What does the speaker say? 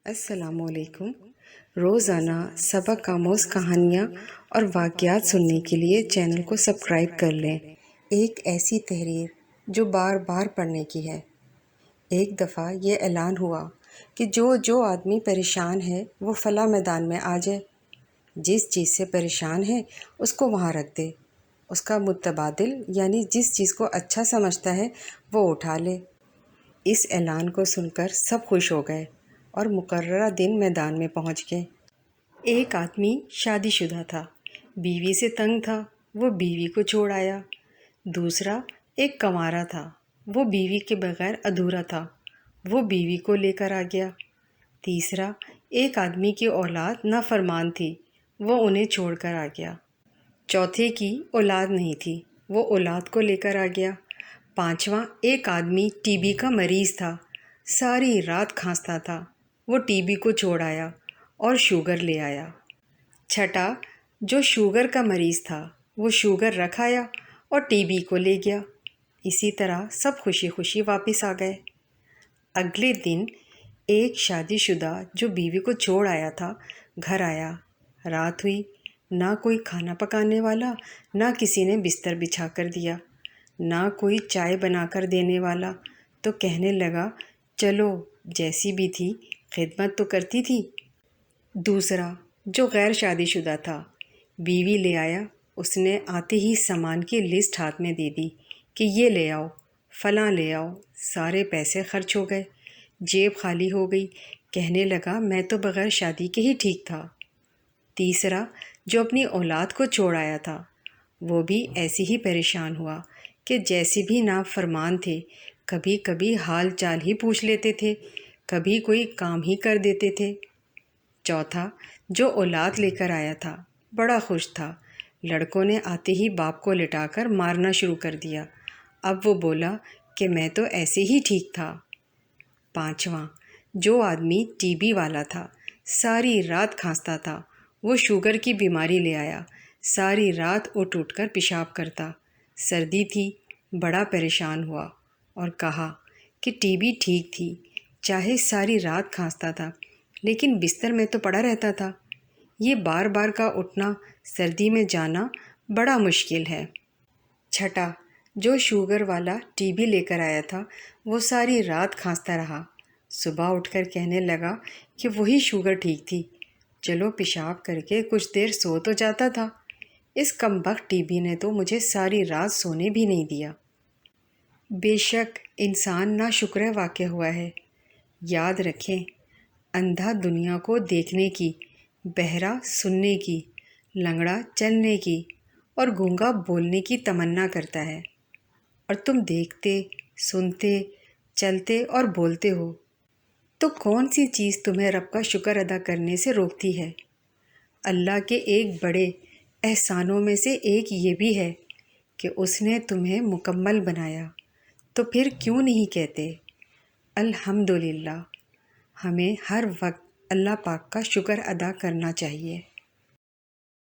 السلام علیکم۔ روزانہ سبق آموز کہانیاں اور واقعات سننے کے لیے چینل کو سبسکرائب کر لیں۔ ایک ایسی تحریر جو بار بار پڑھنے کی ہے۔ ایک دفعہ یہ اعلان ہوا کہ جو آدمی پریشان ہے وہ فلاں میدان میں آ جائے، جس چیز سے پریشان ہے اس کو وہاں رکھ دے، اس کا متبادل یعنی جس چیز کو اچھا سمجھتا ہے وہ اٹھا لے۔ اس اعلان کو سن کر سب خوش ہو گئے اور مقررہ دن میدان میں پہنچ گئے۔ ایک آدمی شادی شدہ تھا، بیوی سے تنگ تھا، وہ بیوی کو چھوڑ آیا۔ دوسرا ایک کنوارا تھا، وہ بیوی کے بغیر ادھورا تھا، وہ بیوی کو لے کر آ گیا۔ تیسرا ایک آدمی کی اولاد نافرمان تھی، وہ انہیں چھوڑ کر آ گیا۔ چوتھے کی اولاد نہیں تھی، وہ اولاد کو لے کر آ گیا۔ پانچواں ایک آدمی ٹی بی کا مریض تھا، ساری رات کھانستا تھا، وہ ٹی بی کو چھوڑ آیا اور شوگر لے آیا۔ چھٹا جو شوگر کا مریض تھا وہ شوگر رکھ آیا اور ٹی بی کو لے گیا۔ اسی طرح سب خوشی خوشی واپس آ گئے۔ اگلے دن ایک شادی شدہ جو بیوی کو چھوڑ آیا تھا گھر آیا۔ رات ہوئی، نہ کوئی کھانا پکانے والا، نہ کسی نے بستر بچھا کر دیا، نہ کوئی چائے بنا کر دینے والا، تو کہنے لگا چلو جیسی بھی تھی خدمت تو کرتی تھی۔ دوسرا جو غیر شادی شدہ تھا بیوی لے آیا، اس نے آتے ہی سامان کی لسٹ ہاتھ میں دے دی کہ یہ لے آؤ، فلاں لے آؤ۔ سارے پیسے خرچ ہو گئے، جیب خالی ہو گئی، کہنے لگا میں تو بغیر شادی کے ہی ٹھیک تھا۔ تیسرا جو اپنی اولاد کو چھوڑ آیا تھا وہ بھی ایسے ہی پریشان ہوا کہ جیسے بھی نافرمان تھے، کبھی کبھی حال چال ہی پوچھ لیتے تھے، کبھی کوئی کام ہی کر دیتے تھے۔ چوتھا جو اولاد لے کر آیا تھا بڑا خوش تھا، لڑکوں نے آتے ہی باپ کو لٹا کر مارنا شروع کر دیا، اب وہ بولا کہ میں تو ایسے ہی ٹھیک تھا۔ پانچواں جو آدمی ٹی بی والا تھا، ساری رات کھانستا تھا، وہ شوگر کی بیماری لے آیا، ساری رات اٹھ اٹھ کر پیشاب کرتا، سردی تھی، بڑا پریشان ہوا اور کہا کہ ٹی بی ٹھیک تھی، چاہے ساری رات کھانستا تھا لیکن بستر میں تو پڑا رہتا تھا، یہ بار بار کا اٹھنا، سردی میں جانا بڑا مشکل ہے۔ چھٹا جو شوگر والا ٹی بی لے کر آیا تھا وہ ساری رات کھانستا رہا، صبح اٹھ کر کہنے لگا کہ وہی شوگر ٹھیک تھی، چلو پیشاب کر کے کچھ دیر سو تو جاتا تھا، اس کمبخت ٹی بی نے تو مجھے ساری رات سونے بھی نہیں دیا۔ بے شک انسان ناشکر واقع ہوا ہے۔ یاد رکھیں، اندھا دنیا کو دیکھنے کی، بہرا سننے کی، لنگڑا چلنے کی اور گونگا بولنے کی تمنا کرتا ہے، اور تم دیکھتے، سنتے، چلتے اور بولتے ہو، تو کون سی چیز تمہیں رب کا شکر ادا کرنے سے روکتی ہے؟ اللہ کے ایک بڑے احسانوں میں سے ایک یہ بھی ہے کہ اس نے تمہیں مکمل بنایا، تو پھر کیوں نہیں کہتے الحمدللہ؟ ہمیں ہر وقت اللہ پاک کا شکر ادا کرنا چاہیے۔